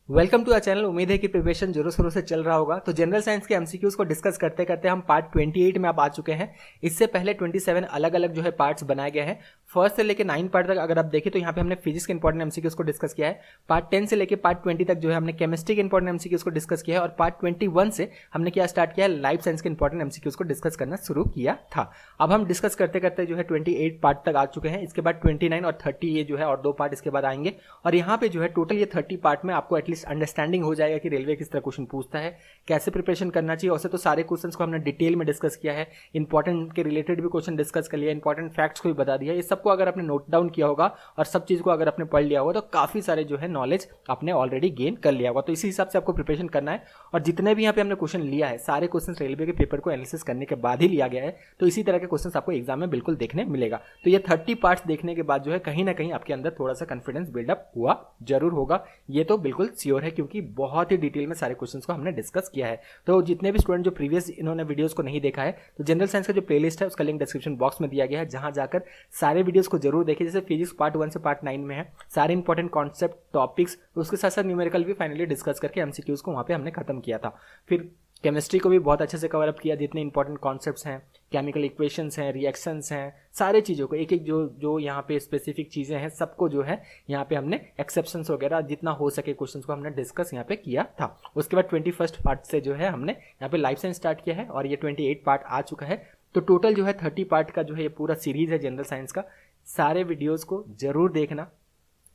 Welcome to our channel. उम्मीद है कि प्रिपरेशन जोरों शोरों से चल रहा होगा। तो जनरल साइंस के एमसीक्यूज को डिस्कस करते करते हम पार्ट 28 में अब आ चुके हैं। इससे पहले 27 अलग अलग जो है पार्ट्स बनाए गए हैं। फर्स्ट से लेकर 9 पार्ट तक अगर आप देखें तो यहाँ पे हमने फिजिक्स के इंपॉर्टेंट एमसीक्यूज को डिस्कस किया है। पार्ट 10 से लेकर पार्ट 20 तक जो है हमने केमिस्ट्री के इंपॉर्टेंट एमसीक्यूज को डिस्कस किया है। और पार्ट 21 से हमने क्या स्टार्ट किया है, लाइफ साइंस के इंपॉर्टेंट एमसीक्यूज को डिस्कस करना शुरू किया था। अब हम डिस्कस करते करते जो है 28 पार्ट तक आ चुके हैं। इसके बाद 29 और 30 ये जो है और 2 पार्ट इसके बाद आएंगे। और यहाँ पे जो है टोटल ये 30 पार्ट में आपको एटलीस्ट अंडरस्टैंडिंग हो जाएगा कि रेलवे किस तरह क्वेश्चन पूछता है, कैसे प्रिपरेशन करना चाहिए। वैसे तो सारे क्वेश्चंस को हमने डिटेल में डिस्कस किया है, इंपॉर्टेंट के रिलेटेड भी क्वेश्चन डिस्कस कर लिया, इंपॉर्टेंट फैक्ट्स को भी बता दिया। ये सबको अगर आपने नोट डाउन किया होगा और सब चीज को अगर आपने पढ़ लिया होगा तो काफी सारे जो है नॉलेज आपने ऑलरेडी गेन कर लिया होगा। तो इसी हिसाब से आपको प्रिपरेशन करना है। और जितने भी यहाँ पे हमने क्वेश्चन लिया है सारे क्वेश्चन रेलवे के पेपर को एनालिसिस करने के बाद ही लिया गया है। तो इसी तरह के क्वेश्चन आपको एग्जाम में बिल्कुल देखने मिलेगा। तो ये 30 पार्ट्स देखने के बाद जो है कहीं ना कहीं आपके अंदर थोड़ा सा कॉन्फिडेंस बिल्डअप हुआ जरूर होगा, ये तो बिल्कुल श्योर है, क्योंकि बहुत ही डिटेल में सारे क्वेश्चंस को हमने डिस्कस किया है। तो जितने भी स्टूडेंट जो प्रीवियस इन्होंने वीडियोस को नहीं देखा है तो जनरल साइंस का जो प्लेलिस्ट है उसका लिंक डिस्क्रिप्शन बॉक्स में दिया गया है, जहां जाकर सारे वीडियोस को जरूर देखिए। जैसे फिजिक्स पार्ट 1 से पार्ट 9 में है सारे इंपॉर्टेंट कॉन्सेप्ट टॉपिक्स, उसके साथ साथ न्यूमेरिकल भी फाइनली डिस्कस करके एमसीक्यूज को वहां पे हमने खत्म किया था। फिर केमिस्ट्री को भी बहुत अच्छे से कवर अप किया, जितने इंपॉर्टेंट कॉन्सेप्ट्स हैं, केमिकल इक्वेशंस हैं, रिएक्शंस हैं, सारे चीज़ों को एक एक जो यहाँ पे स्पेसिफिक चीज़ें हैं सबको जो है यहाँ पे हमने एक्सेप्शंस वगैरह जितना हो सके क्वेश्चंस को हमने डिस्कस यहाँ पे किया था। उसके बाद 21st पार्ट से जो है हमने यहाँ पे लाइफ साइंस स्टार्ट किया है और ये 28 पार्ट आ चुका है। तो टोटल जो है 30 पार्ट का जो है ये पूरा सीरीज है जनरल साइंस का। सारे वीडियोज़ को जरूर देखना,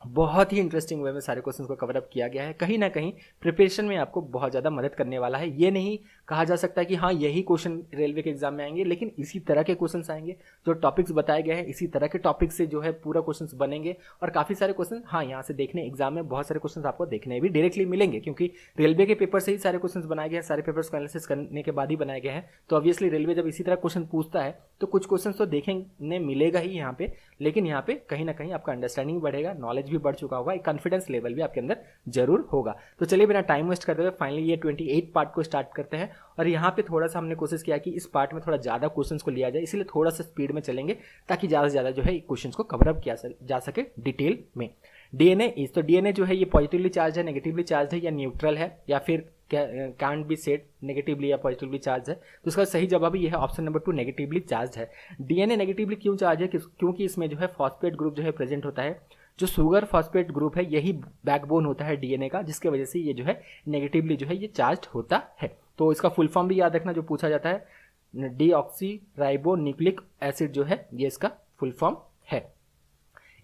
बहुत ही इंटरेस्टिंग वे में सारे क्वेश्चंस को कवर अप किया गया है। कहीं ना कहीं प्रिपरेशन में आपको बहुत ज़्यादा मदद करने वाला है। ये नहीं कहा जा सकता कि हाँ यही क्वेश्चन रेलवे के एग्जाम में आएंगे, लेकिन इसी तरह के क्वेश्चंस आएंगे। जो टॉपिक्स बताए गए हैं इसी तरह के टॉपिक से जो है पूरा क्वेश्चंस बनेंगे। और काफ़ी सारे क्वेश्चन हाँ यहाँ से देखने एग्जाम में बहुत सारे क्वेश्चन आपको देखने भी डायरेक्टली मिलेंगे, क्योंकि रेलवे के पेपर से ही सारे क्वेश्चन बनाए गए हैं, सारे पेपर्स को एनालिसिस करने के बाद ही बनाए गए हैं। तो ऑब्वियसली रेलवे जब इसी तरह क्वेश्चन पूछता है तो कुछ क्वेश्चन तो देखने मिलेगा ही यहाँ पे, लेकिन यहाँ पे कहीं ना कहीं आपका अंडरस्टैंडिंग बढ़ेगा, नॉलेज भी बढ़ चुका होगा, कॉन्फिडेंस लेवल भी आपके अंदर जरूर होगा। तो चलिए बिना टाइम वेस्ट करते हुए फाइनली ये 28 पार्ट को स्टार्ट करते हैं। और यहाँ पे थोड़ा सा हमने कोशिश किया कि इस पार्ट में थोड़ा ज़्यादा क्वेश्चंस को लिया जाए, इसलिए थोड़ा सा स्पीड में चलेंगे ताकि ज़्यादा से ज़्यादा जो है क्वेश्चंस को कवर अप किया जा सके डिटेल में। डीएनए इज, तो डीएनए जो है ये पॉजिटिवली चार्ज है, नेगेटिवली चार्ज है या न्यूट्रल है, या फिर कैंट बी सेड नेगेटिवली या पॉजिटिवली चार्ज है। तो इसका सही जवाब ये है ऑप्शन नंबर 2 नेगेटिवली चार्ज है। डीएनए नेगेटिवली क्यों चार्ज है? क्योंकि इसमें जो है फॉस्फेट ग्रुप जो है प्रेजेंट होता है। जो शुगर फॉस्फेट ग्रुप है यही बैकबोन होता है डीएनए का, जिसके वजह से ये जो है नेगेटिवली जो है ये चार्ज होता है। तो इसका फुल फॉर्म भी याद रखना जो पूछा जाता है, डीऑक्सी राइबो न्यूक्लिक एसिड जो है ये इसका फुल फॉर्म है।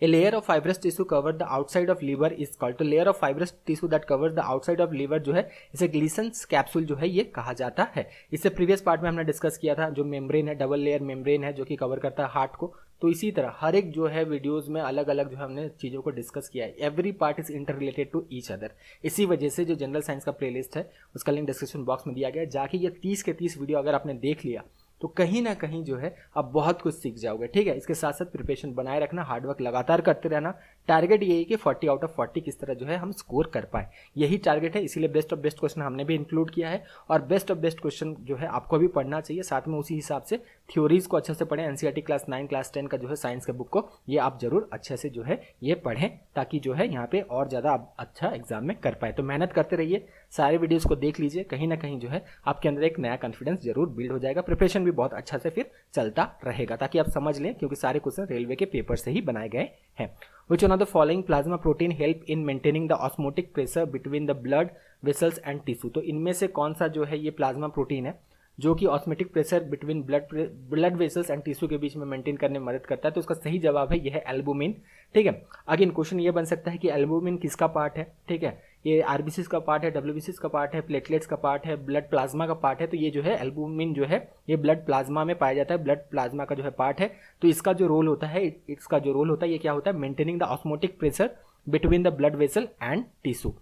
A layer of fibrous tissue covered the outside of liver is called, तो layer of fibrous tissue that covers the outside of liver जो है इसे ग्लीसन्स कैप्सूल जो है ये कहा जाता है। इससे प्रीवियस पार्ट में हमने डिस्कस किया था जो मेम्ब्रेन है, डबल लेयर मेम्ब्रेन है जो कि कवर करता है हार्ट को। तो इसी तरह हर एक जो है वीडियोस में अलग अलग जो है हमने चीज़ों को डिस्कस किया है। Every part is interrelated to each other. इसी वजह से जो जनरल साइंस का प्लेलिस्ट है उसका लिंक डिस्क्रिप्शन बॉक्स में दिया गया है। जाके ये 30 के 30 वीडियो अगर आपने देख लिया तो कहीं ना कहीं जो है आप बहुत कुछ सीख जाओगे। ठीक है, इसके साथ साथ प्रिपरेशन बनाए रखना, हार्डवर्क लगातार करते रहना। टारगेट ये है कि 40 आउट ऑफ 40 किस तरह जो है हम स्कोर कर पाए, यही टारगेट है। इसीलिए बेस्ट ऑफ बेस्ट क्वेश्चन हमने भी इंक्लूड किया है। और बेस्ट ऑफ बेस्ट क्वेश्चन जो है आपको भी पढ़ना चाहिए, साथ में उसी हिसाब से थ्योरीज को अच्छे से पढ़ें। एनसीईआरटी क्लास 9 क्लास 10 का जो है साइंस के बुक को ये आप जरूर अच्छे से जो है ये पढ़ें, ताकि जो है यहाँ पे और ज़्यादा आप अच्छा एग्जाम में कर पाए। तो मेहनत करते रहिए, सारे वीडियोज़ को देख लीजिए, कहीं ना कहीं जो है आपके अंदर एक नया कॉन्फिडेंस जरूर बिल्ड हो जाएगा। प्रिपरेशन भी बहुत अच्छा से फिर चलता रहेगा, ताकि आप समझ लें, क्योंकि सारे क्वेश्चन रेलवे के पेपर से ही बनाए गए हैं। Which one of the following plasma protein help in maintaining the osmotic pressure between the blood vessels and tissue? तो इनमें से कौन सा जो है ये प्लाज्मा प्रोटीन है जो कि osmotic pressure between blood vessels and tissue के बीच में मेंटेन करने में मदद करता है? तो उसका सही जवाब है यह है एल्बुमिन। ठीक है, अगेन क्वेश्चन ये बन सकता है कि एल्बुमिन किसका पार्ट है? ठीक है, ये आरबीसी का पार्ट है, डब्ल्यूबीसी का पार्ट है, प्लेटलेट्स का पार्ट है, ब्लड प्लाज्मा का पार्ट है। तो ये जो है एल्बुमिन जो है ये ब्लड प्लाज्मा में पाया जाता है, ब्लड प्लाज्मा का जो है पार्ट है। तो इसका जो रोल होता है ये क्या होता है? Maintaining the osmotic pressure between the blood vessel and tissue.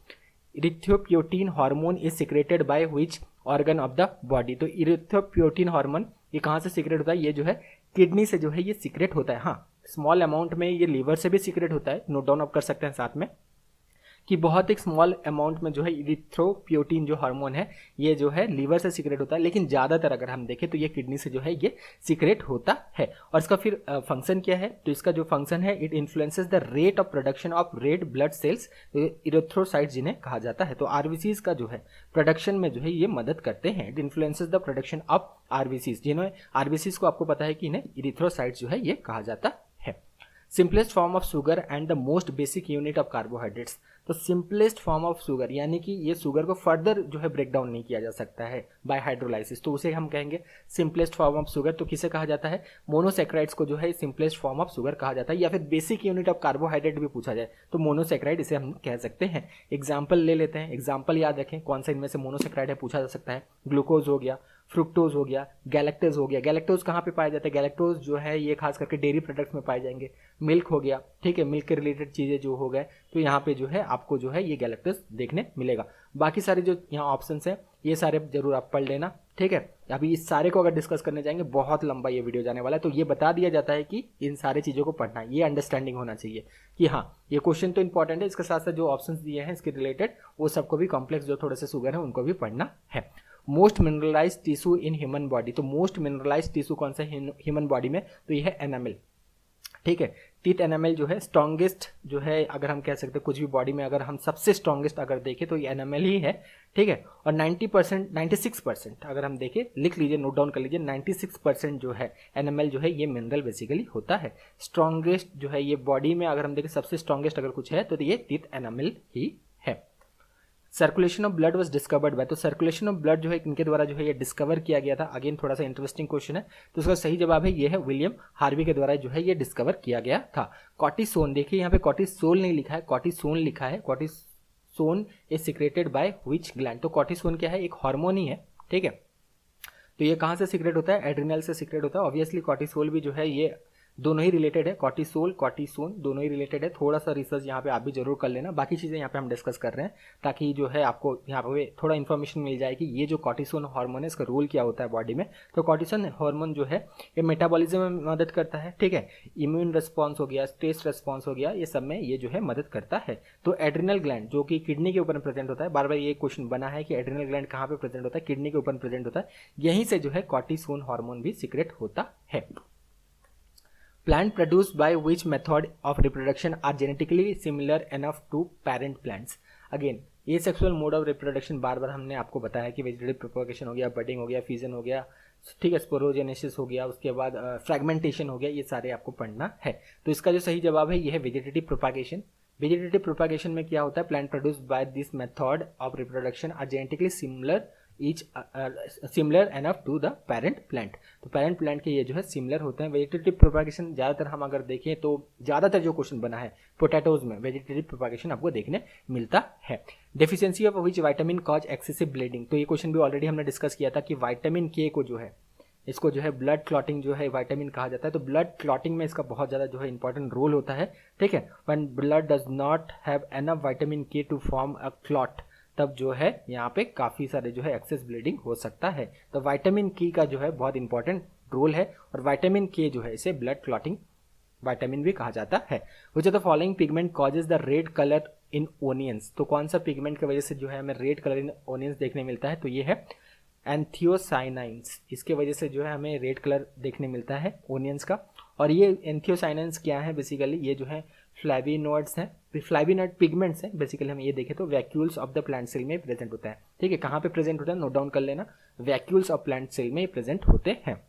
Erythropoietin hormone is secreted by which organ of the body? तो इरिथ्रोपोइटीन हार्मोन ये कहाँ से सीक्रेट होता है? ये जो है किडनी से जो है ये सीक्रेट होता है। हाँ, स्मॉल अमाउंट में ये लीवर से भी सीक्रेट होता है, नोट डाउन आप कर सकते हैं साथ में। कि बहुत एक स्मॉल अमाउंट में जो है इरिथ्रोपोइटीन जो हार्मोन है ये जो है लीवर से सीक्रेट होता है, लेकिन ज़्यादातर अगर हम देखें तो ये किडनी से जो है ये सीक्रेट होता है। और इसका फिर फंक्शन क्या है, तो इसका जो फंक्शन है it influences the rate of production of red blood cells, erythrocytes जिन्हें कहा जाता है। तो आरबीसीज का जो है प्रोडक्शन में जो है ये मदद करते हैं। It influences the production of RBCs, जिन्हें आरबीसीज को आपको पता है कि इन्हें इरिथ्रोसाइट्स जो है ये कहा जाता है। Simplest form of sugar and the most basic unit of carbohydrates, तो सिंपलेस्ट फॉर्म ऑफ शुगर यानी कि ये शुगर को फर्दर जो है ब्रेक डाउन नहीं किया जा सकता है बाय हाइड्रोलाइसिस, तो उसे हम कहेंगे सिंपलेस्ट फॉर्म ऑफ शुगर। तो किसे कहा जाता है, मोनोसेक्राइड्स को जो है सिंपलेस्ट फॉर्म ऑफ शुगर कहा जाता है, या फिर बेसिक यूनिट ऑफ कार्बोहाइड्रेट भी पूछा जाए तो मोनोसेक्राइड इसे हम कह सकते हैं। एग्जाम्पल ले लेते हैं, एग्जाम्पल याद रखें कौन सा इनमें से मोनोसेक्राइड है पूछा जा सकता है। ग्लूकोज हो गया, फ्रुक्टोज हो गया, गैलेक्टोज हो गया। गैलेक्टोज कहाँ पे पाए जाते हैं, गैलेक्टोज जो है ये खास करके डेयरी प्रोडक्ट्स में पाए जाएंगे। मिल्क हो गया, ठीक है, मिल्क के रिलेटेड चीज़ें जो हो गए तो यहाँ पे जो है आपको जो है ये गैलेक्टोज देखने मिलेगा। बाकी सारे जो यहाँ ऑप्शंस हैं ये सारे जरूर आप पढ़ लेना, ठीक है। अभी इस सारे को अगर डिस्कस करने जाएंगे बहुत लंबा ये वीडियो जाने वाला है, तो ये बता दिया जाता है कि इन सारी चीज़ों को पढ़ना है, ये अंडरस्टैंडिंग होना चाहिए कि हाँ ये क्वेश्चन तो इंपॉर्टेंट है, इसके साथ साथ जो ऑप्शंस दिए हैं इसके रिलेटेड वो सबको भी, कॉम्प्लेक्स जो थोड़े से शुगर है उनको भी पढ़ना है। Most mineralise tissue in human body, तो मोस्ट मिनरलाइज टिश्यू कौन सा है ह्यूमन बॉडी में, तो ये है एनामल, ठीक है। टीथ एनामल जो है स्ट्रॉन्गेस्ट जो है, अगर हम कह सकते हैं कुछ भी बॉडी में अगर हम सबसे स्ट्रॉन्गेस्ट अगर देखें तो ये एनामल ही है, ठीक है। और 90% 96% अगर हम देखें, लिख लीजिए, नोट डाउन कर लीजिए, 96% जो है एनामल जो है ये मिनरल बेसिकली होता है। स्ट्रॉन्गेस्ट जो है ये बॉडी में अगर हम देखें सबसे स्ट्रॉन्गेस्ट अगर कुछ है तो ये टीथ एनामल ही है। Circulation of blood was discovered by, तो सर्कुलेशन ऑफ ब्लड जो है इनके द्वारा जो है ये डिस्कवर किया गया था। अगेन थोड़ा सा इंटरेस्टिंग क्वेश्चन है, तो उसका सही जवाब है ये है विलियम हार्वी के द्वारा जो है ये डिस्कवर किया गया था। कॉर्टिसोन, देखिए यहाँ पे कॉर्टिसोल नहीं लिखा है, कॉर्टिसोन लिखा है। Cortisone is secreted by which gland, तो कॉर्टिसोन क्या है, एक हार्मोन ही है, ठीक है। तो ये कहाँ से सिक्रेट होता है, एड्रिनल से सिक्रेट होता है। ऑब्वियसली कॉर्टिसोल भी जो है ये दोनों ही रिलेटेड है, कॉर्टिसोल कॉर्टिसोन दोनों ही रिलेटेड है। थोड़ा सा रिसर्च यहाँ पे आप भी जरूर कर लेना, बाकी चीज़ें यहाँ पे हम डिस्कस कर रहे हैं ताकि जो है आपको यहाँ पे थोड़ा इन्फॉर्मेशन मिल जाए कि ये जो कॉर्टिसोन हार्मोन है इसका रोल क्या होता है बॉडी में। तो कॉर्टिसोन हार्मोन जो है ये मेटाबॉलिज्म में मदद करता है, ठीक है। इम्यून रिस्पॉन्स हो गया, स्ट्रेस रिस्पॉन्स हो गया, ये सब में ये जो है मदद करता है। तो एड्रिनल ग्लैंड जो कि किडनी के ऊपर प्रेजेंट होता है, बार बार ये क्वेश्चन बना है कि एड्रिनल ग्लैंड कहाँ पे प्रेजेंट होता है, किडनी के ऊपर प्रेजेंट होता है, यहीं से जो है कॉर्टिसोन हार्मोन भी सीक्रेट होता है। Plant produced by which method of reproduction are genetically similar enough to parent plants? Again, ये सेक्सुअल मोड ऑफ रिप्रोडक्शन बार बार हमने आपको बताया कि वेजिटेटिव प्रोपगेशन हो गया, बडिंग हो गया, फ्यूजन हो गया, ठीक है, स्पोरोजेनेसिस हो गया, उसके बाद फ्रैगमेंटेशन हो गया, ये सारे आपको पढ़ना है। तो इसका जो सही जवाब है ये है वेजिटेटिव प्रोपगेशन। वेजिटेटिव प्रोपगेशन में क्या होता है, plant produced by this method of reproduction are genetically similar enough to the parent plant, तो पेरेंट प्लांट के ये जो है सिमिलर होते हैं। वेजिटेटिव प्रोपगेशन ज़्यादातर हम अगर देखें तो ज़्यादातर जो क्वेश्चन बना है पोटैटोज में वेजिटेटिव प्रोपगेशन आपको देखने मिलता है। Deficiency of which vitamin cause excessive bleeding, तो ये क्वेश्चन भी ऑलरेडी हमने डिस्कस किया था कि विटामिन के को जो है इसको जो है ब्लड क्लॉटिंग जो है विटामिन कहा जाता है, तो ब्लड क्लॉटिंग में इसका बहुत ज़्यादा जो है इंपॉर्टेंट रोल होता है, ठीक है। When blood does not have enough vitamin के टू फॉर्म अ क्लॉट, तब जो है यहाँ पे काफ़ी सारे जो है एक्सेस ब्लीडिंग हो सकता है। तो विटामिन के का जो है बहुत इंपॉर्टेंट रोल है, और विटामिन के जो है इसे ब्लड क्लॉटिंग विटामिन भी कहा जाता है। Which of the following pigment causes the red colour in onions, तो कौन सा पिगमेंट की वजह से जो है हमें रेड कलर इन ओनियंस देखने मिलता है, तो ये है एंथियोसाइनाइंस, इसके वजह से जो है हमें रेड कलर देखने मिलता है ओनियंस का। और ये एंथियोसाइनाइंस क्या है, बेसिकली ये जो है फ्लैविनोइड्स हैं, फ्लैविनोइड पिगमेंट्स हैं। बेसिकली हम ये देखें तो vacuoles of the plant cell में प्रेजेंट होता है, ठीक है। कहाँ पे प्रेजेंट होता है, नोट डाउन कर लेना, वैक्यूल्स ऑफ प्लांट सेल में प्रेजेंट होते हैं।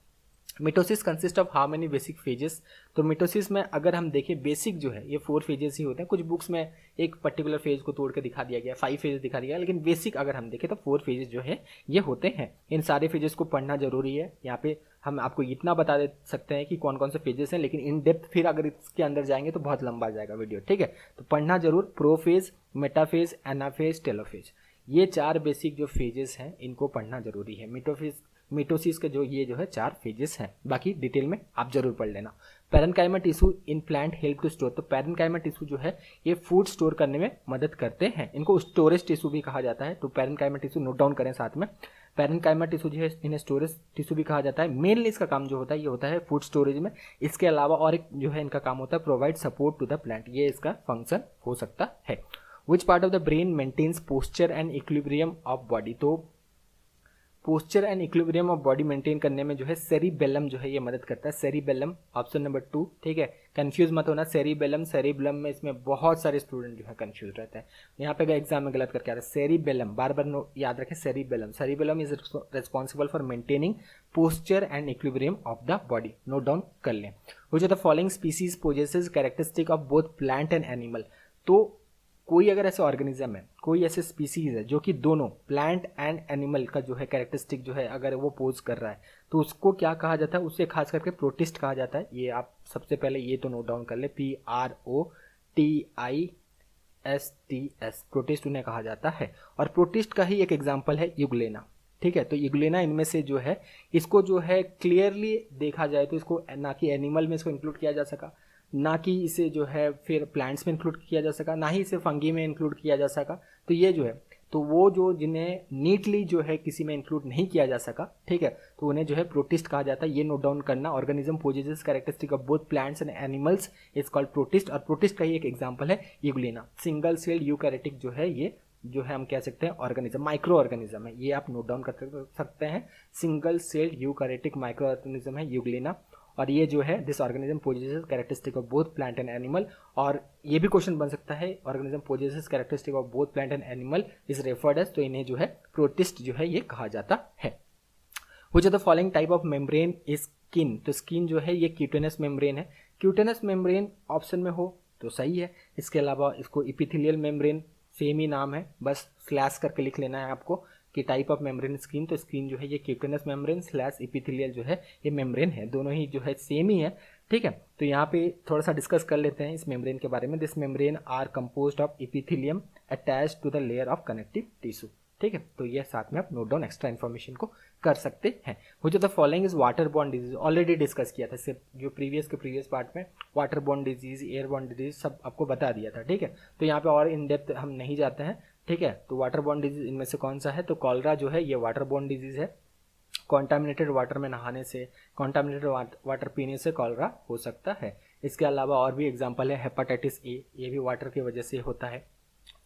Mitosis consist of how many basic phases, तो मिटोसिस में अगर हम देखें बेसिक जो है ये 4 फेजेस ही होते हैं। कुछ बुक्स में एक पर्टिकुलर फेज को तोड़ के दिखा दिया गया, 5 फेजेस दिखा दिया गया, लेकिन बेसिक अगर हम देखें तो 4 फेजेस जो है ये होते हैं। इन सारे फेजेस को पढ़ना जरूरी है। यहाँ पे हम आपको इतना बता दे सकते हैं कि कौन कौन से फेजेस हैं, लेकिन इन डेप्थ फिर अगर इसके अंदर जाएंगे तो बहुत लंबा जाएगा वीडियो, ठीक है। तो पढ़ना जरूर, प्रोफेज, मेटाफेज, एनाफेज, टेलोफेज, ये 4 बेसिक जो फेजेस हैं इनको पढ़ना जरूरी है। मिटोसिस के जो ये जो है 4 फेजेस हैं, बाकी डिटेल में आप जरूर पढ़ लेना। Parenchyma tissue in plant help to store, तो पैरेन्काइमा टिश्यू जो है ये फूड स्टोर करने में मदद करते हैं, इनको स्टोरेज टिश्यू भी कहा जाता है। तो पैरेन्काइमा टिश्यू नोट डाउन करें साथ में, पैरेन्काइमा टिश्यू जो है इन्हें स्टोरेज टिश्यू भी कहा जाता है। मेनली इसका काम जो होता है ये होता है फूड स्टोरेज में। इसके अलावा और एक जो है इनका काम होता है provide support to the plant, ये इसका फंक्शन हो सकता है। Which part of the brain maintains posture and equilibrium of body, तो posture and equilibrium of body maintain करने में जो है सेरिबेलम जो है ये मदद करता है, सेरिबेलम ऑप्शन नंबर 2, ठीक है। कंफ्यूज मत होना, सेरिबेलम सेरिबेलम में इसमें बहुत सारे स्टूडेंट जो है कंफ्यूज रहते हैं, यहाँ पे एग्जाम में गलत करके आ रहा है। सेरिबेलम बार बार याद रखें, cerebellum, cerebellum is responsible for maintaining posture and equilibrium of the body, note down कर लें। Which of the following species possesses characteristic of both plant and animal, तो कोई अगर ऐसे ऑर्गेनिज्म है, कोई ऐसे स्पीसीज है जो कि दोनों प्लांट एंड एनिमल का जो है कैरेक्टरिस्टिक जो है अगर वो पोज कर रहा है तो उसको क्या कहा जाता है, उसे खास करके प्रोटिस्ट कहा जाता है। ये आप सबसे पहले ये तो नोट डाउन कर ले, PROTIST, प्रोटिस्ट उन्हें कहा जाता है। और प्रोटिस्ट का ही एक एग्जाम्पल है युगलेना, ठीक है। तो युगलेना इनमें से जो है, इसको जो है क्लियरली देखा जाए तो इसको ना कि एनिमल में इसको इंक्लूड किया जा सका, ना कि इसे जो है फिर प्लांट्स में इंक्लूड किया जा सका, ना ही इसे फंगी में इंक्लूड किया जा सका। तो ये जो है, तो वो जो जिन्हें नीटली जो है किसी में इंक्लूड नहीं किया जा सका, ठीक है, तो उन्हें जो है प्रोटिस्ट कहा जाता है। ये नोट डाउन करना, organism possesses characteristic of both plants and animals is called protist. और प्रोटिस्ट का ही एक एग्जांपल है युगलेना। सिंगल सेल यूकैरियोटिक जो है, ये जो है हम कह सकते हैं ऑर्गेनिज्म, माइक्रो ऑर्गेनिज्म है, ये आप नोट डाउन कर सकते हैं। Single cell eukaryotic microorganism है युगलेना। और ये जो है this organism possesses characteristic of both plant and animal. और ये भी क्वेश्चन बन सकता है, organism possesses characteristic of both plant and animal is referred as, तो इन्हें जो है प्रोटिस्ट जो है ये कहा जाता है। Which of the following type of membrane is skin, तो स्किन जो है ये क्यूटेनस मेम्ब्रेन है। क्यूटेनस मेम्ब्रेन ऑप्शन में हो तो सही है। इसके अलावा इसको इपिथेलियल मेम्ब्रेन, सेम ही नाम है, बस स्लैश करके लिख लेना है आपको कि टाइप ऑफ मेम्ब्रेन स्किन। तो स्किन जो है ये क्यूटेनस मेम्ब्रेन स्लैश इपिथेलियल जो है ये मेम्ब्रेन है, दोनों ही जो है सेम ही है, ठीक है। तो यहाँ पे थोड़ा सा डिस्कस कर लेते हैं इस मेम्ब्रेन के बारे में। This membrane are composed of epithelium attached to the layer of connective tissue, ठीक है। तो ये साथ में आप नोट डाउन एक्स्ट्रा इन्फॉर्मेशन को कर सकते हैं। Which of the following is water borne disease, already discuss किया था इससे जो प्रीवियस पार्ट में, water borne disease, air borne disease सब आपको बता दिया था, ठीक है। तो यहाँ पे और इन डेप्थ हम नहीं जाते हैं, ठीक है। तो वाटर बॉर्न डिजीज इनमें से कौन सा है, तो कॉलरा जो है ये वाटर बॉर्न डिजीज है। कॉन्टामिनेटेड वाटर में नहाने से, कॉन्टामिनेटेड वाटर पीने से कॉलरा हो सकता है। इसके अलावा और भी एग्जांपल है हेपेटाइटिस ए, ये भी वाटर की वजह से होता है,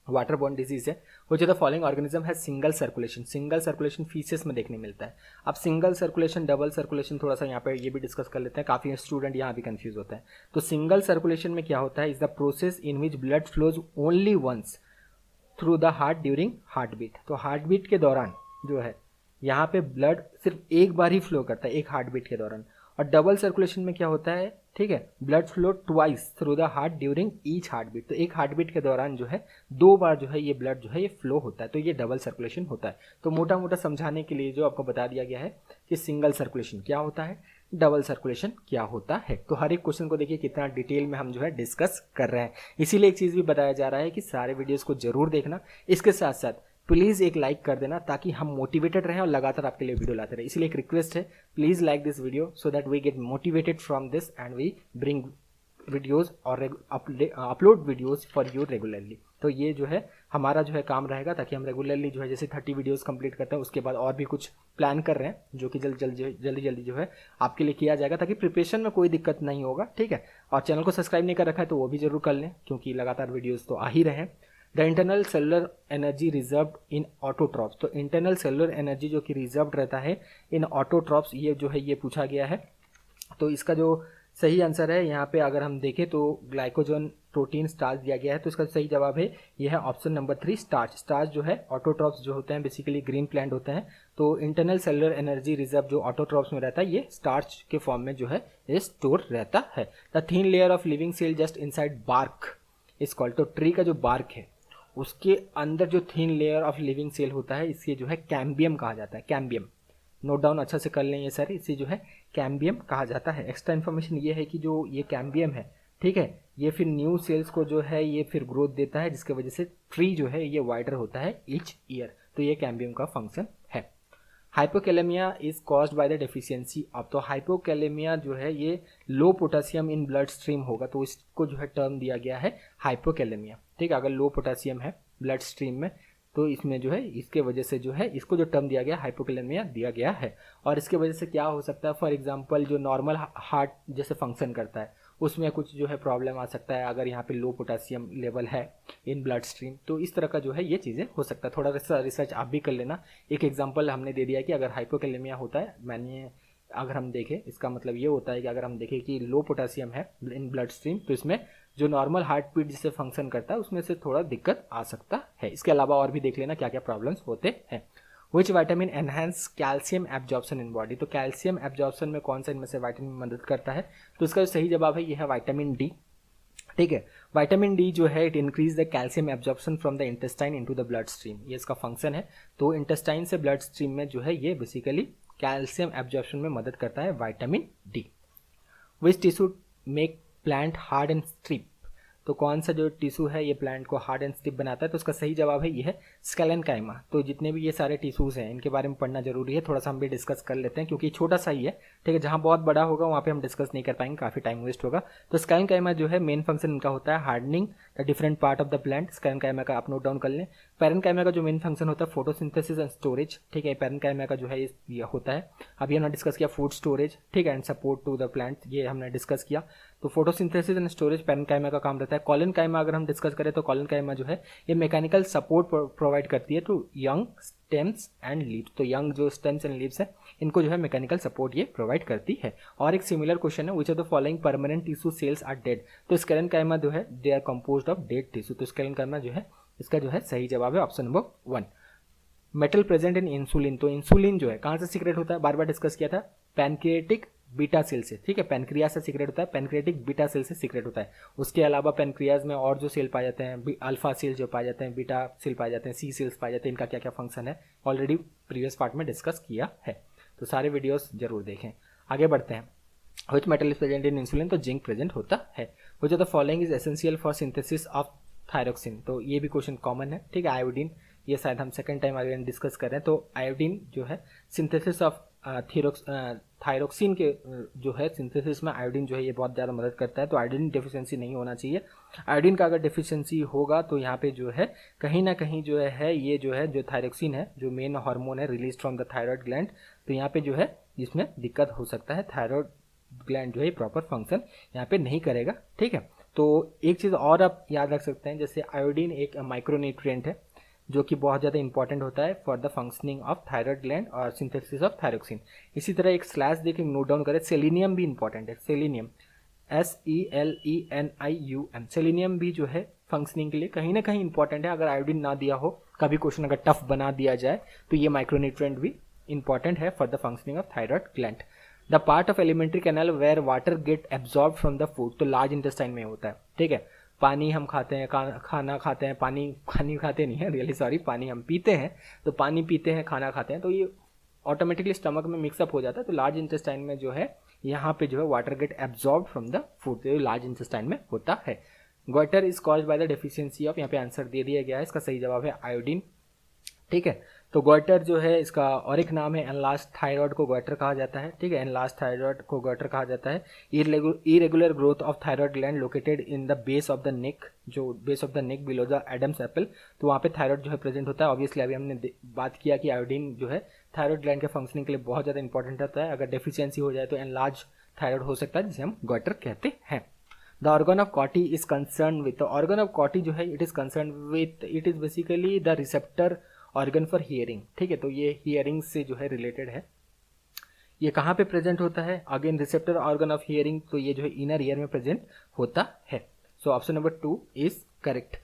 वाटर बॉर्न डिजीज है। Which of the following organism है single circulation, single circulation faeces में देखने मिलता है। अब सिंगल सर्कुलेशन, डबल सर्कुलेशन थोड़ा सा यहाँ पे ये भी डिस्कस कर लेते हैं, काफी स्टूडेंट यहाँ भी कंफ्यूज होता है। तो सिंगल सर्कुलेशन में क्या होता है, is the process in which blood flows only once through the heart during heartbeat. तो हार्ट बीट के दौरान जो है यहाँ पे ब्लड सिर्फ एक बार ही फ्लो करता है, एक हार्ट बीट के दौरान। और डबल सर्कुलेशन में क्या होता है, ठीक है, blood flow twice through the heart during each heartbeat. तो एक हार्ट बीट के दौरान जो है 2 बार जो है ये ब्लड जो है ये फ्लो होता है, तो ये डबल सर्कुलेशन होता है। तो मोटा मोटा समझाने के लिए जो आपको बता दिया गया है कि सिंगल सर्कुलेशन क्या होता है, डबल सर्कुलेशन क्या होता है। तो हर एक क्वेश्चन को देखिए कितना डिटेल में हम जो है डिस्कस कर रहे हैं। इसीलिए एक चीज़ भी बताया जा रहा है कि सारे वीडियोज़ को जरूर देखना, इसके साथ साथ प्लीज़ एक लाइक कर देना ताकि हम मोटिवेटेड रहें और लगातार आपके लिए वीडियो लाते रहें। इसलिए एक रिक्वेस्ट है, please like this video so that we get motivated from this and we bring videos और upload videos for you regularly. तो ये जो है हमारा जो है काम रहेगा ताकि हम रेगुलरली जो है जैसे 30 वीडियोज़ कंप्लीट करते हैं, उसके बाद और भी कुछ प्लान कर रहे हैं जो कि जल्दी जो है आपके लिए किया जाएगा ताकि प्रिपरेशन में कोई दिक्कत नहीं होगा, ठीक है। और चैनल को सब्सक्राइब नहीं कर रखा है तो वो भी जरूर कर लें क्योंकि लगातार वीडियोज़ तो आ ही रहे हैं। The internal cellular energy reserve in autotrophs, तो इंटरनल सेलुलर एनर्जी जो कि रिजर्व रहता है इन ऑटोट्रॉप्स, ये जो है ये पूछा गया है। तो इसका जो सही आंसर है यहाँ पे अगर हम देखें तो ग्लाइकोजन, प्रोटीन, स्टार्च दिया गया है, तो इसका सही जवाब है ये है ऑप्शन नंबर 3 स्टार्च। स्टार्च जो है ऑटोट्रॉप्स जो होते हैं बेसिकली ग्रीन प्लांट होते हैं, तो इंटरनल सेलुलर एनर्जी रिजर्व जो ऑटोट्रॉप्स में रहता है ये स्टार्च के फॉर्म में जो है ये स्टोर रहता है। The thin layer of living cell just inside bark is called, तो ट्री का जो बार्क है उसके अंदर जो thin layer of living cell होता है इससे जो है कैम्बियम कहा जाता है। कैम्बियम नोट डाउन अच्छा से कर लें ये सारे, इसे जो है कैम्बियम कहा जाता है। एक्स्ट्रा इन्फॉर्मेशन ये है कि जो ये कैम्बियम है, ठीक है, ये फिर न्यू सेल्स को जो है ये फिर ग्रोथ देता है जिसकी वजह से ट्री जो है ये वाइडर होता है ईच ईयर, तो ये कैम्बियम का फंक्शन है। Hypokalemia is caused by the deficiency of, तो हाइपोकैलेमिया जो है ये लो पोटेशियम इन ब्लड स्ट्रीम होगा, तो इसको जो है टर्म दिया गया है हाइपोकैलेमिया, ठीक है। अगर लो पोटेशियम है ब्लड स्ट्रीम में तो इसमें जो है इसके वजह से जो है इसको जो टर्म दिया गया हाइपोकैलेमिया दिया गया है। और इसके वजह से क्या हो सकता है, फॉर एग्जांपल जो नॉर्मल हार्ट जैसे फंक्शन करता है उसमें कुछ जो है प्रॉब्लम आ सकता है अगर यहाँ पे लो पोटेशियम लेवल है इन ब्लड स्ट्रीम, तो इस तरह का जो है ये चीज़ें हो सकता है। थोड़ा रिसर्च आप भी कर लेना। एक एग्जांपल हमने दे दिया कि अगर हाइपोकैलेमिया होता है, मैंने अगर हम देखें इसका मतलब ये होता है कि अगर हम देखें कि लो पोटेशियम है इन ब्लड स्ट्रीम, तो इसमें जो नॉर्मल हार्ट बीट जिससे फंक्शन करता है उसमें से थोड़ा दिक्कत आ सकता है। इसके अलावा और भी देख लेना क्या क्या प्रॉब्लम्स होते हैं। विच vitamin enhance calcium absorption in body, तो कैल्शियम एब्जॉर्प्शन में कौन सा इनमें से वाइटामिन मदद करता है, तो इसका जो सही जवाब है ये है वाइटामिन डी। ठीक है, विटामिन डी जो है it increase the calcium absorption from the intestine into the blood stream, ये इसका फंक्शन है। तो इंटेस्टाइन से ब्लड स्ट्रीम में जो है ये बेसिकली कैल्शियम एब्जॉर्प्शन में मदद करता है vitamin D. Which tissue make plant hard and strip, तो कौन सा जो टिश्यू है ये प्लांट को हार्ड एंड स्टिफ बनाता है, तो उसका सही जवाब है ये है स्केलेनकाइमा। तो जितने भी ये सारे टिश्यूज हैं इनके बारे में पढ़ना जरूरी है, थोड़ा सा हम भी डिस्कस कर लेते हैं क्योंकि छोटा सा ही है। ठीक है, जहाँ बहुत बड़ा होगा वहाँ पे हम डिस्कस नहीं कर पाएंगे, काफी टाइम वेस्ट होगा। तो स्केलेनकाइमा जो है मेन फंक्शन इनका होता है hardening the different part of the plant. Sclerenchyma का आप नोट डाउन कर लें। पैरेनकाइमा का जो मेन फंक्शन होता है फोटोसिंथेसिस एंड स्टोरेज। ठीक है, पैरेनकाइमा का जो है ये होता है, अभी हमने डिस्कस किया फूड स्टोरेज, ठीक है, and support to the plant, ये हमने डिस्कस किया। तो फोटोसिंथेसिस एंड स्टोरेज पैरेनकाइमा का काम रहता है। कॉलेनकाइमा अगर हम डिस्कस करें तो कॉलेनकाइमा जो है ये मैकेनिकल सपोर्ट प्रोवाइड करती है to young stems and leaves. तो यंग जो स्टेम्स एंड लीव्स है इनको जो है मैकेनिकल सपोर्ट ये प्रोवाइड करती है। और एक सिमिलर क्वेश्चन है, which of the following permanent tissue cells are dead, तो स्केलेनकाइमा जो है they are composed of dead tissue. तो स्केलेनकाइमा जो है इसका जो है सही जवाब है option number 1। Metal present in insulin, तो इंसुलिन जो है कहाँ से सीक्रेट होता है, बार बार डिस्कस किया था, पैनक्रिएटिक बीटा सेल से। ठीक है, पैनक्रियाज से सीक्रेट होता है, पैनक्रिएटिक बीटा सेल से सीक्रेट होता है। उसके अलावा पैनक्रियाज में और जो सेल पाए जाते हैं, अल्फा सेल जो पाए जाते हैं, बीटा सेल पाए जाते हैं, सी सेल्स पाए जाते हैं, इनका क्या क्या फंक्शन है ऑलरेडी प्रीवियस पार्ट में डिस्कस किया है। तो सारे वीडियोस जरूर देखें। आगे बढ़ते हैं। Which metal is present in insulin, तो जिंक प्रेजेंट होता है। Which of the following is essential for synthesis of thyroxine, तो ये भी क्वेश्चन कॉमन है। ठीक है, आयोडीन, ये शायद हम सेकंड टाइम आयोडीन डिस्कस कर रहे हैं। तो आयोडीन जो है सिंथेसिस ऑफ थायरोक्सिन के जो है सिंथेसिस में आयोडीन जो है ये बहुत ज़्यादा मदद करता है। तो आयोडीन डेफिशिएंसी नहीं होना चाहिए। आयोडीन का अगर डेफिशिएंसी होगा तो यहाँ पे जो है कहीं ना कहीं जो है ये जो है जो थायरोक्सिन है जो मेन हार्मोन है release from the thyroid gland, तो यहाँ पे जो है इसमें दिक्कत हो सकता है। थायराइड ग्लैंड जो है प्रॉपर फंक्शन यहाँ पे नहीं करेगा। ठीक है, तो एक चीज़ और आप याद रख सकते हैं, जैसे आयोडीन एक माइक्रोन्यूट्रिएंट है जो कि बहुत ज़्यादा इंपॉर्टेंट होता है for the functioning of thyroid gland और सिंथेसिस ऑफ थायरोक्सिन। इसी तरह एक स्लैश देखें, नोट डाउन करें, सेलेनियम भी इंपॉर्टेंट है। सेलेनियम SELENIUM, सेलेनियम भी जो है फंक्शनिंग के लिए कहीं ना कहीं इंपॉर्टेंट है। अगर आयोडीन ना दिया हो, कभी क्वेश्चन अगर टफ बना दिया जाए तो ये माइक्रोन्यूट्रिएंट भी इंपॉर्टेंट है for the functioning of thyroid gland. The part of alimentary canal where water get absorb from the food, तो लार्ज इंटेस्टाइन में होता है। ठीक है, पानी हम खाते हैं, खाना खाते हैं, पानी खाते नहीं है, रियली सॉरी, पानी हम पीते हैं, तो पानी पीते हैं, खाना खाते हैं, तो ये ऑटोमेटिकली स्टमक में मिक्सअप हो जाता है। तो लार्ज इंटेस्टाइन में जो है यहाँ पे जो है water get absorb from the food, तो लार्ज इंटेस्टाइन में होता है। Goitre is caused by the deficiency of, यहाँ पे आंसर दे दिया गया है, इसका सही जवाब है आयोडीन। ठीक है, तो गोइटर जो है इसका और एक नाम है एनलार्ज्ड थायराइड को गोइटर कहा जाता है। ठीक है, एनलार्ज्ड थायराइड को गोइटर कहा जाता है। Irregular growth of thyroid gland located in the base of the neck, जो base of the neck below the Adam's apple, तो वहाँ पे थायराइड जो है प्रेजेंट होता है। ऑब्वियसली अभी हमने बात किया कि आयोडीन जो है थायराइड ग्लैंड के फंक्शनिंग के लिए बहुत ज़्यादा इंपॉर्टेंट होता है। अगर डेफिशिएंसी हो जाए तो एनलार्ज थायराइड हो सकता है, जिसे हम गोइटर कहते हैं। The organ of कॉटी is concern with, तो ऑर्गन ऑफ कॉटी जो है it is concern with, it is basically the receptor organ for hearing. ठीक है, तो ये हियरिंग से जो है रिलेटेड है। ये कहाँ पे प्रेजेंट होता है, again receptor organ of hearing, तो ये जो है इनर ईयर में प्रेजेंट होता है। So option number 2 is correct.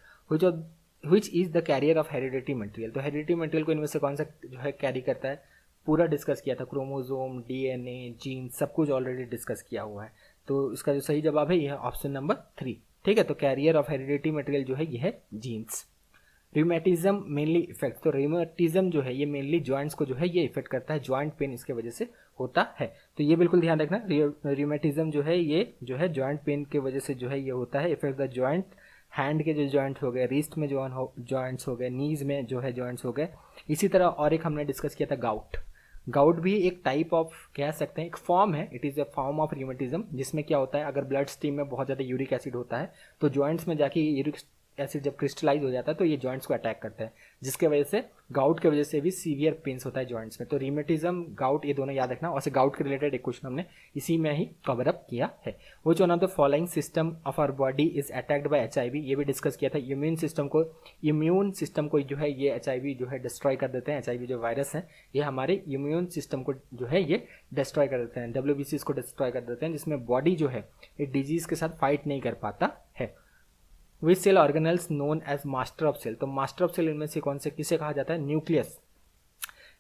Which is the carrier of heredity material, तो हेरिडिटी मटेरियल को इनमें से कौन सा जो है कैरी करता है, पूरा डिस्कस किया था, क्रोमोजोम, DNA, जीन, सब कुछ ऑलरेडी डिस्कस किया हुआ है। तो इसका जो सही जवाब है यह है ऑप्शन नंबर 3। ठीक है, तो कैरियर ऑफ हेरिडिटी मटेरियल जो है यह है जीन्स। रिमेटिज्म मेनली इफेक्ट, तो रिमेटिज्म जो है ये मेनली जॉइंट्स को जो है ये इफेक्ट करता है, जॉइंट पेन इसके वजह से होता है। तो ये बिल्कुल ध्यान रखना, रिमेटिज्म जो है ये जो है जॉइंट पेन की वजह से जो है ये होता है, इफेक्ट द जॉइंट, हैंड के जो जॉइंट्स हो गए, रिस्ट में जो जॉइंट्स हो गए, नीज में जो है जॉइंट्स हो गए। इसी तरह और एक हमने डिस्कस किया था गाउट। गाउट भी एक टाइप ऑफ कह सकते हैं, एक फॉर्म है, it is a form of rheumatism, जिसमें क्या होता है अगर ब्लड स्ट्रीम में बहुत ज़्यादा यूरिक एसिड होता है तो जॉइंट्स में जाके यूरिक एसिड जब क्रिस्टलाइज हो जाता है तो ये जॉइंट्स को अटैक करते हैं, जिसके वजह से गाउट की वजह से भी सीवियर पेन्स होता है जॉइंट्स में। तो रिमेटिज्म, गाउट, ये दोनों याद रखना। और से गाउट के रिलेटेड एक क्वेश्चन हमने इसी में ही कवर अप किया है। वो जो one of the following system of our body is attacked by HIV, ये भी डिस्कस किया था। इम्यून सिस्टम को जो है ये HIV जो है डिस्ट्रॉय कर देते हैं। HIV जो वायरस है ये हमारे इम्यून सिस्टम को जो है ये डिस्ट्रॉय कर देते हैं, WBCs को डिस्ट्रॉय कर देते हैं, जिसमें बॉडी जो है ये डिजीज के साथ फाइट नहीं कर पाता है। Which cell organelles known as master of cell, तो मास्टर ऑफ सेल इनमें से कौन से किसे कहा जाता है? Nucleus.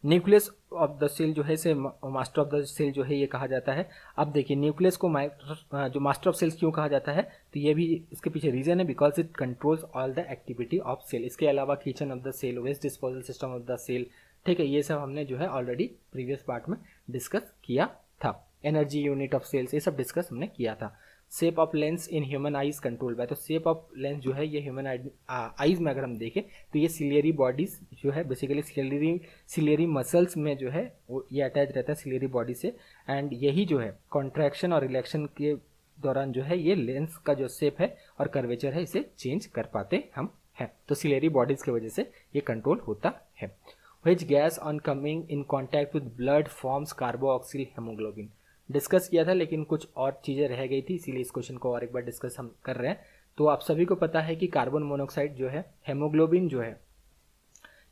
Nucleus of the cell जो है इसे मास्टर ऑफ द सेल जो है ये कहा जाता है। अब देखिए न्यूक्लियस को जो मास्टर ऑफ सेल्स क्यों कहा जाता है, तो ये भी इसके पीछे रीजन है, because it controls all the activity of cell. इसके अलावा kitchen of the cell, waste disposal system of the cell, ठीक है, ये सब हमने जो है ऑलरेडी प्रीवियस पार्ट में डिस्कस किया था। एनर्जी यूनिट ऑफ सेल्स, ये सब डिस्कस हमने किया था। Shape of lens in human eyes control by, तो शेप ऑफ लेंस जो है ये ह्यूमन आइज में अगर हम देखें तो ये सिलियरी बॉडीज जो है बेसिकली सिलियरी मसल्स में जो है वो ये अटैच रहता है सिलियरी बॉडी से, एंड यही जो है कॉन्ट्रैक्शन और रिलैक्शन के दौरान जो है ये लेंस का जो शेप है और कर्वेचर है इसे चेंज कर पाते हम हैं। तो सिलियरी बॉडीज की वजह से ये कंट्रोल होता है। Which gas on coming in contact with blood forms carboxyl haemoglobin, discuss किया था लेकिन कुछ और चीज़ें रह गई थी, इसीलिए इस क्वेश्चन को और एक बार डिस्कस हम कर रहे हैं। तो आप सभी को पता है कि कार्बन मोनोऑक्साइड जो है, हेमोग्लोबिन जो है,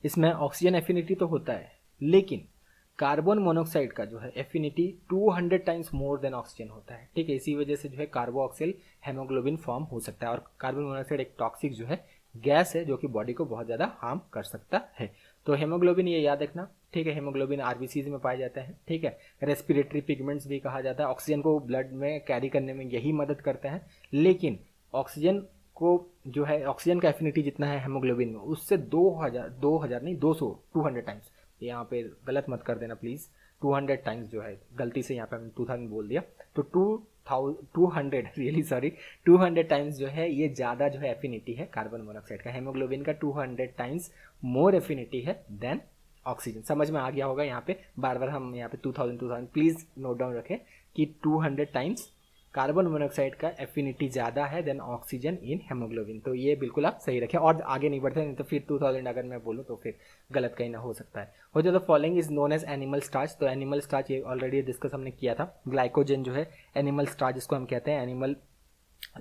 इसमें ऑक्सीजन एफिनिटी तो होता है, लेकिन कार्बन मोनोऑक्साइड का जो है affinity 200 times more than oxygen होता है, ठीक है। इसी वजह से जो है कार्बोक्सिल हेमोग्लोबिन फॉर्म हो सकता है। और कार्बन मोनोऑक्साइड एक टॉक्सिक जो है गैस है जो कि बॉडी को बहुत ज़्यादा हार्म कर सकता है। तो हेमोग्लोबिन ये याद रखना, ठीक है। हेमोग्लोबिन आरबीसीज में पाए जाते हैं, ठीक है। रेस्पिरेटरी पिगमेंट्स भी कहा जाता है, ऑक्सीजन को ब्लड में कैरी करने में यही मदद करते हैं, लेकिन ऑक्सीजन को जो है ऑक्सीजन का एफिनिटी जितना है हेमोग्लोबिन में उससे 2000 नहीं 200 टाइम्स, यहाँ पे गलत मत कर देना प्लीज़, 200 टाइम्स जो है, गलती से यहाँ पे हमने 2000 बोल दिया, तो 200 टाइम्स जो है ये ज़्यादा जो है एफिनिटी है कार्बन मोनोऑक्साइड का। हेमोग्लोबिन का 200 टाइम्स मोर एफिनिटी है देन ऑक्सीजन। समझ में आ गया होगा, यहाँ पे बार बार हम यहाँ पे 2000 प्लीज़ नोट डाउन रखें कि 200 टाइम्स कार्बन मोनोऑक्साइड का एफिनिटी ज़्यादा है देन ऑक्सीजन इन हेमोग्लोबिन। तो ये बिल्कुल आप सही रखें और आगे नहीं बढ़ते, नहीं तो फिर 2000 अगर मैं बोलूँ तो फिर गलत कहीं ना हो सकता है। हो जो the following is known as animal starch, तो एनिमल स्टार्च ये ऑलरेडी डिस्कस हमने किया था। ग्लाइकोजन जो है एनिमल स्टार्च जिसको हम कहते हैं, एनिमल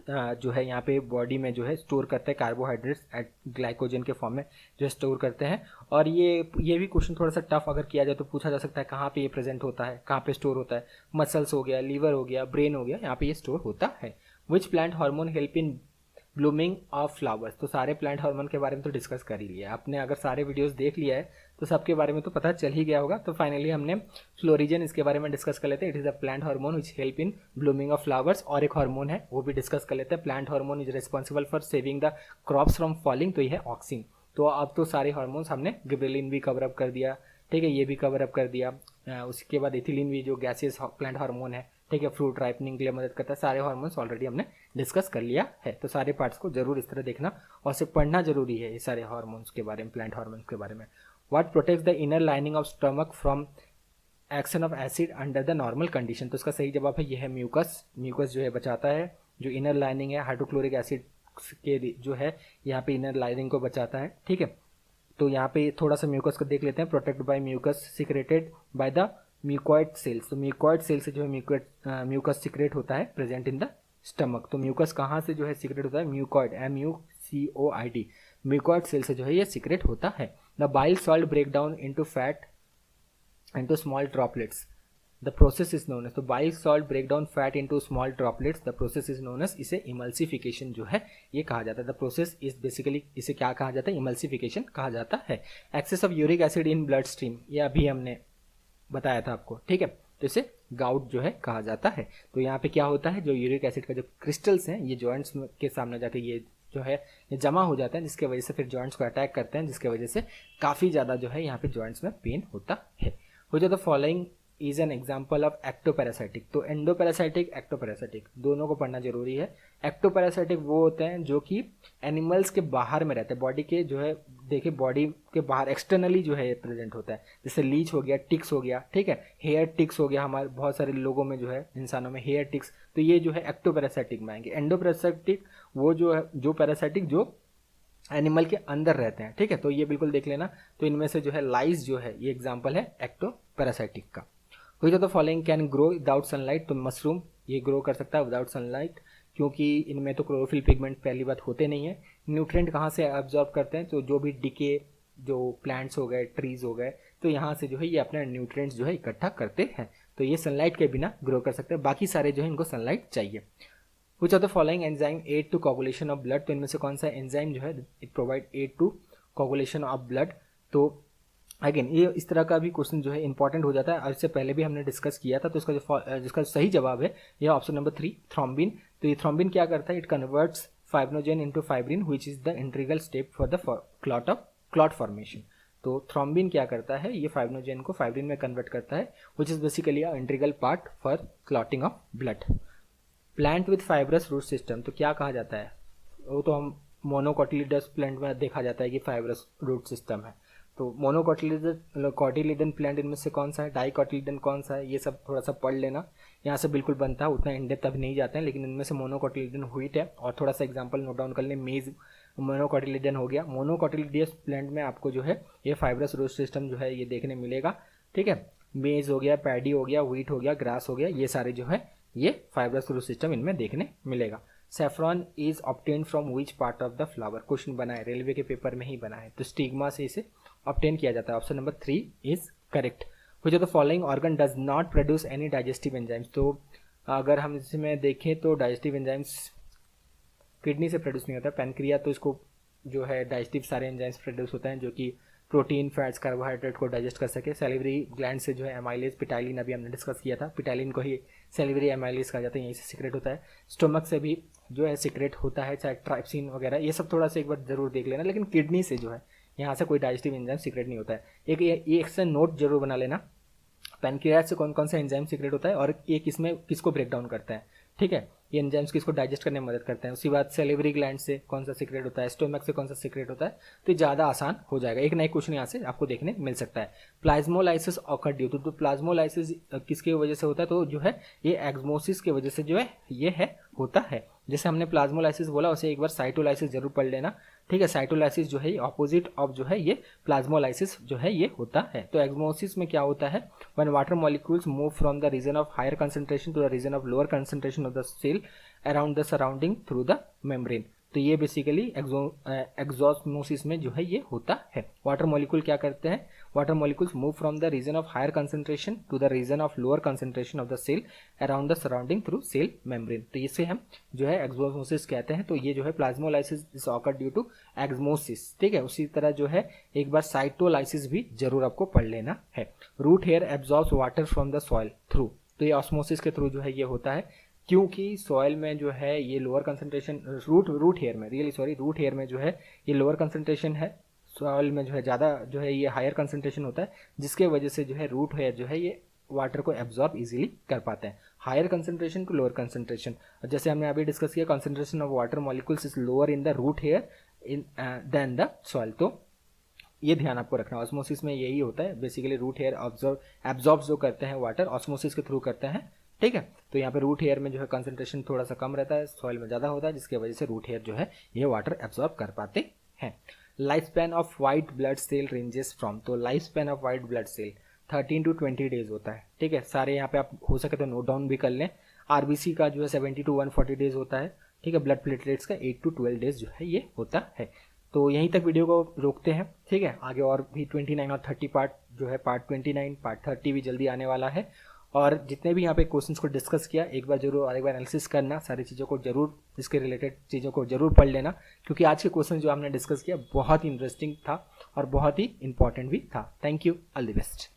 जो है यहाँ पे बॉडी में जो है स्टोर करते हैं कार्बोहाइड्रेट्स एट ग्लाइकोजन के फॉर्म में जो है स्टोर करते हैं। और ये भी क्वेश्चन थोड़ा सा टफ अगर किया जाए तो पूछा जा सकता है कहाँ पे ये प्रेजेंट होता है, कहाँ पे स्टोर होता है। मसल्स हो गया, लीवर हो गया, ब्रेन हो गया, यहाँ पे ये स्टोर होता है। Which plant hormone help in blooming of flowers, तो सारे प्लांट हार्मोन के बारे में तो डिस्कस कर ही लिया आपने। अगर सारे वीडियोस देख लिया है तो सबके बारे में तो पता चल ही गया होगा। तो फाइनली हमने फ्लोरिजन इसके बारे में डिस्कस कर लेते हैं। It is a plant hormone which help in blooming of flowers. और एक हार्मोन है वो भी डिस्कस कर लेते हैं। Plant hormone is responsible for saving the crops from falling, तो ये है ऑक्सिन। तो अब तो सारे हार्मोन्स हमने गिबरेलिन भी कवर अप कर दिया, ठीक है, ये भी कवर अप कर दिया। उसके बाद इथिलीन भी जो गैसियस प्लांट हार्मोन है, ठीक है, फ्रूट राइपनिंग के लिए मदद करता है। सारे हार्मोन्स ऑलरेडी हमने डिस्कस कर लिया है। तो सारे पार्ट्स को जरूर इस तरह देखना और सिर्फ पढ़ना जरूरी है ये सारे हार्मोन्स के बारे में, प्लांट हार्मोन्स के बारे में। What protects the inner lining of stomach from action of acid under the normal condition, तो इसका सही जवाब है ये है म्यूकस। म्यूकस जो है बचाता है, जो इनर लाइनिंग है हाइड्रोक्लोरिक एसिड के जो है यहाँ पे इनर लाइनिंग को बचाता है, ठीक है। तो यहाँ पे थोड़ा सा म्यूकस को देख लेते हैं। Protect by mucus secreted by the mucoid cells, तो म्यूकॉइड सेल से जो है म्यूकस सिक्रेट होता है प्रेजेंट इन द स्टमक। तो म्यूकस कहाँ से जो है सिक्रेट होता है? म्यूकॉइड, MUCOID, म्यूकॉइड सेल से जो है ये सिक्रेट होता है। The bile salt break down into fat into small droplets, the process is known as, तो bile salt break down fat into small droplets, the process is known as, इसे emulsification जो है ये कहा जाता है। द प्रोसेस इज बेसिकली इसे क्या कहा जाता है? इमल्सिफिकेशन कहा जाता है। Excess of uric acid in bloodstream, ये अभी हमने बताया था आपको, ठीक है। तो इसे गाउट जो है कहा जाता है। तो यहाँ पे क्या होता है, जो यूरिक एसिड का जो क्रिस्टल्स हैं ये जॉइंट्स के सामने जाके ये जो है ये जमा हो जाता है, जिसके वजह से फिर जॉइंट्स को अटैक करते हैं, जिसके वजह से काफ़ी ज़्यादा जो है यहाँ पे जॉइंट्स में पेन होता है। हो जाता following is an example of ectoparasitic, तो एंडोपैरासाइटिक एक्टोपैरासाइटिक दोनों को पढ़ना जरूरी है। एक्टोपैरासाइटिक वो होते हैं जो कि एनिमल्स के बाहर में रहते हैं, बॉडी के जो है देखिए बॉडी के बाहर एक्सटर्नली जो है प्रेजेंट होता है, जैसे लीच हो गया, टिक्स हो गया, ठीक है, हेयर टिक्स हो गया, हमारे बहुत सारे लोगों में जो है इंसानों में हेयर टिक्स, तो ये जो है एक्टोपैरासाइटिक में आएंगे। एंडोपैरासाइटिक वो जो है जो पैरासाइटिक जो एनिमल के अंदर रहते हैं, ठीक है। तो ये बिल्कुल देख लेना। तो इनमें से जो है लाइस जो है ये एग्जाम्पल है एक्टोपैरासाइटिक का। Which of the following can grow without sunlight, तो मशरूम ये ग्रो कर सकता है विदाउट सनलाइट, क्योंकि इनमें तो क्लोरोफिल पिगमेंट पहली बात होते नहीं है। न्यूट्रिएंट कहाँ से एब्जॉर्ब करते हैं, तो जो भी डिके जो प्लांट्स हो गए, ट्रीज हो गए, तो यहाँ से जो है ये अपना न्यूट्रिएंट्स जो है इकट्ठा करते हैं। तो ये सनलाइट के बिना ग्रो कर सकते हैं, बाकी सारे जो है इनको सनलाइट चाहिए। Which of the following enzyme aid to coagulation of blood, तो इनमें से कौन सा एंजाइम जो है it provide aid to coagulation of blood. तो अगेन ये इस तरह का भी क्वेश्चन जो है इंपॉर्टेंट हो जाता है, और इससे पहले भी हमने डिस्कस किया था। तो इसका जिसका सही जवाब है यह ऑप्शन नंबर 3 थ्रोम्बिन। तो ये थ्रोम्बिन क्या करता है, it converts fibrinogen into fibrin which is the integral step for the clot formation. तो थ्रोम्बिन क्या करता है, ये फाइब्रिनोजेन को फाइब्रिन में कन्वर्ट करता है which is basically a integral part for clotting of blood. Plant with fibrous root system, तो क्या कहा जाता है, वो तो हम मोनोकोटिलिडस प्लांट में देखा जाता है कि फाइब्रस रूट सिस्टम है। तो मोनोकोटिलिडन प्लांट इनमें से कौन सा है, डाइकोटिलिडन कौन सा है, ये सब थोड़ा सा पढ़ लेना, यहाँ से बिल्कुल बनता है, उतना इन डेप्थ अभी नहीं जाते हैं, लेकिन इनमें से मोनोकोटिलिडन व्हीट है। और थोड़ा सा एग्जांपल नोट डाउन कर लें, मेज मोनोकोटिलिडन हो गया। मोनोकोटिलिडस प्लांट में आपको जो है ये फाइब्रस रूट सिस्टम जो है ये देखने मिलेगा, ठीक है। मेज हो गया, पैडी हो गया, व्हीट हो गया, ग्रास हो गया, ये सारे जो है ये फाइब्रस रूट सिस्टम इनमें देखने मिलेगा। Saffron is obtain from which part of the flower, question बना है, रेलवे के पेपर में ही बना है, तो स्टिग्मा से इसे ऑब्टेन किया जाता है। Option number 3 is correct. Which of the following organ does not produce any digestive enzymes, तो अगर हम इसमें देखें तो डाइजेस्टिव एंजाइम्स किडनी से प्रोड्यूस नहीं होता है, पैनक्रिया तो इसको जो है डाइजेस्टिव सारे एंजाइम्स प्रोड्यूस होते हैं जो कि प्रोटीन, फैट्स, कार्बोहाइड्रेट को डाइजेस्ट कर सके। सेलिवरी ग्लैंड से जो है एमाइलेज, पिटाइलिन अभी हमने डिस्कस किया था, पिटाइलिन को ही सेलिवरी एमाइलेज कहा जाता है, यहीं से सीक्रेट होता है। स्टोमक से भी जो है सीक्रेट होता है, चाहे ट्राइप्सिन वगैरह, ये सब थोड़ा सा एक बार जरूर देख लेना। लेकिन किडनी से जो है यहाँ से कोई डाइजेस्टिव एंजाइम सीक्रेट नहीं होता है। एक से नोट जरूर बना लेना, पैनक्रियाज से कौन कौन सा एंजाइम सीक्रेट होता है और ये किसमें किसको ब्रेक डाउन करता है, ठीक है। ये एंजाइम्स किसको डाइजेस्ट करने में मदद करते हैं। उसके बाद सेलिवरी ग्लैंड से कौन सा सीक्रेट होता है, स्टोमक से कौन सा सीक्रेट होता है, तो ज़्यादा आसान हो जाएगा। एक नए क्वेश्चन यहाँ से आपको देखने मिल सकता है। प्लाज्मोलाइसिस ऑकर ड्यू टू, तो प्लाज्मोलाइसिस किसकी वजह से होता है, तो जो है ये एक्समोसिस की वजह से जो है ये है होता है। जैसे हमने प्लाज्मोलाइसिस बोला उसे एक बार साइटोलाइसिस जरूर पढ़ लेना, ठीक है। साइटोलाइसिस जो है ऑपोजिट ऑफ जो है ये प्लाज्मोलाइसिस जो है ये होता है। तो एक्समोसिस में क्या होता है, when water molecules move from the region of higher concentration to the region of lower concentration of the cell around the surrounding through the membrane. तो ये बेसिकली एक्सोस्मोसिस में जो है ये होता है। वाटर मॉलिक्यूल क्या करते हैं, water molecules move from the region of higher concentration to the region of lower concentration of the cell around the surrounding through cell membrane. तो इसे हम जो है एक्सोस्मोसिस कहते हैं। तो ये जो है plasmolysis is occur due to exosmosis, ठीक है। उसी तरह जो है एक बार साइटोलाइसिस भी जरूर आपको पढ़ लेना है। Root hair absorbs water from the soil through, तो ये ऑस्मोसिस के थ्रू जो है ये होता है, क्योंकि सॉइल में जो है ये लोअर कंसंट्रेशन, रूट हेयर में जो है ये लोअर कंसंट्रेशन है, सॉइल में जो है ज़्यादा जो है ये हायर कंसंट्रेशन होता है, जिसके वजह से जो है रूट हेयर जो है ये वाटर को एब्जॉर्ब इजीली कर पाते हैं। Higher concentration to lower concentration, जैसे हमने अभी डिस्कस किया, concentration of water molecules is lower in the root hair than the soil. तो ये ध्यान आपको रखना, ऑस्मोसिस में यही होता है बेसिकली, रूट हेयर एब्जॉर्ब जो करते हैं वाटर ऑस्मोसिस के थ्रू करते हैं, ठीक है। तो यहाँ पे रूट हेयर में जो है कंसंट्रेशन थोड़ा सा कम रहता है, सॉइल में ज़्यादा होता है, जिसकी वजह से रूट हेयर जो है ये वाटर एब्जॉर्ब कर पाते हैं। Life span of white blood cell ranges from, तो life span of white blood cell 13 to 20 days होता है, ठीक है। सारे यहाँ पे आप हो सके तो नोट डाउन भी कर लें। आरबीसी का जो है 70 to 140 डेज होता है, ठीक है। ब्लड प्लेटलेट्स का 8 to 12 डेज जो है ये होता है। तो यहीं तक वीडियो को रोकते हैं, ठीक है। आगे और भी 29 और 30 पार्ट जो है, पार्ट 29 पार्ट 30 भी जल्दी आने वाला है। और जितने भी यहाँ पे क्वेश्चंस को डिस्कस किया एक बार जरूर और एक बार एनालिसिस करना, सारी चीज़ों को जरूर, इसके रिलेटेड चीज़ों को जरूर पढ़ लेना, क्योंकि आज के क्वेश्चन जो हमने डिस्कस किया बहुत ही इंटरेस्टिंग था और बहुत ही इंपॉर्टेंट भी था। Thank you, all the best.